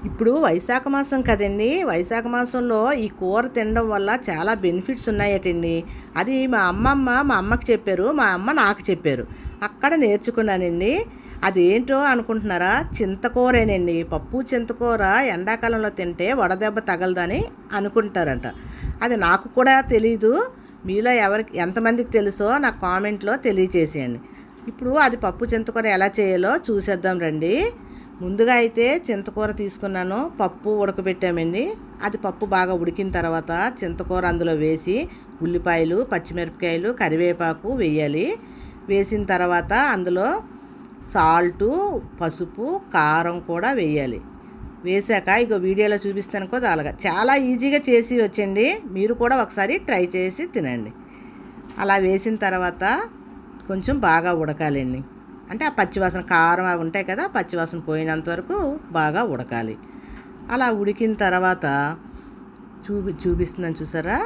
ఇప్పుడు వైశాఖ మాసం కదండి. వైశాఖ మాసంలో ఈ కూర తినడం వల్ల చాలా బెనిఫిట్స్ ఉన్నాయటండి. అది మా అమ్మకి చెప్పారు, మా అమ్మ నాకు చెప్పారు. అక్కడ నేర్చుకున్నానండి. అదేంటో అనుకుంటున్నారా? చింతకూరేనండి. పప్పు చింతకూర ఎండాకాలంలో తింటే వడదెబ్బ తగలదని అనుకుంటారంట. అది నాకు కూడా తెలీదు. మీలో ఎంతమందికి తెలుసో నాకు కామెంట్లో తెలియచేసేయండి. ఇప్పుడు అది పప్పు చింతకూర ఎలా చేయాలో చూసేద్దాం రండి. ముందుగా అయితే చింతకూర తీసుకున్నాను, పప్పు ఉడకబెట్టామండి. అది పప్పు బాగా ఉడికిన తర్వాత చింతకూర అందులో వేసి ఉల్లిపాయలు, పచ్చిమిరపకాయలు, కరివేపాకు వేయాలి. వేసిన తర్వాత అందులో సాల్టు, పసుపు, కారం కూడా వేయాలి. వేసాక ఇక వీడియోలో చూపిస్తాను కదా, అలాగా చాలా ఈజీగా చేసి వచ్చండి. మీరు కూడా ఒకసారి ట్రై చేసి తినండి. అలా వేసిన తర్వాత కొంచెం బాగా ఉడకాలండి. అంటే ఆ పచ్చివాసన, కారం అవి ఉంటాయి కదా, పచ్చివాసన పోయినంత వరకు బాగా ఉడకాలి. అలా ఉడికిన తర్వాత చూపిస్తున్నాను చూసారా,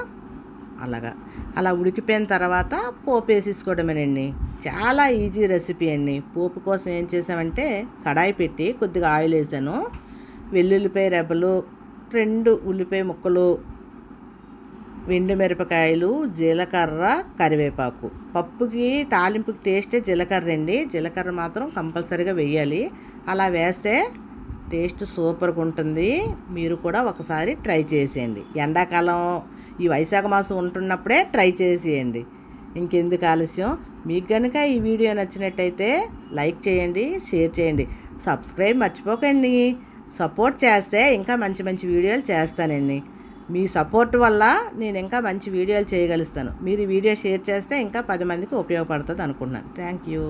అలా ఉడికిపోయిన తర్వాత పోపు వేసేసుకోవడమేనండి. చాలా ఈజీ రెసిపీ అండి. పోపు కోసం ఏం చేసామంటే కడాయి పెట్టి కొద్దిగా ఆయిల్ వేసాను. వెల్లుల్లిపాయ రెబ్బలు, 2 ఉల్లిపాయ ముక్కలు, మిరపకాయలు, జీలకర్ర, కరివేపాకు. పప్పుకి తాలింపుకి టేస్టే జీలకర్ర అండి. జీలకర్ర మాత్రం కంపల్సరీగా వేయాలి. అలా వేస్తే టేస్ట్ సూపర్గా ఉంటుంది. మీరు కూడా ఒకసారి ట్రై చేసేయండి. ఎండాకాలం ఈ వైశాఖ మాసం ఉంటున్నప్పుడే ట్రై చేసేయండి. ఇంకెందుకు ఆలస్యం? మీకు కనుక ఈ వీడియో నచ్చినట్టయితే లైక్ చేయండి, షేర్ చేయండి, సబ్స్క్రైబ్ మర్చిపోకండి. సపోర్ట్ చేస్తే ఇంకా మంచి మంచి వీడియోలు చేస్తానండి. మీ సపోర్ట్ వల్ల నేను ఇంకా మంచి వీడియోలు చేయగలుగుతాను. మీరు ఈ వీడియో షేర్ చేస్తే ఇంకా 10 మందికి ఉపయోగపడుతుంది అనుకుంటున్నాను. Thank you.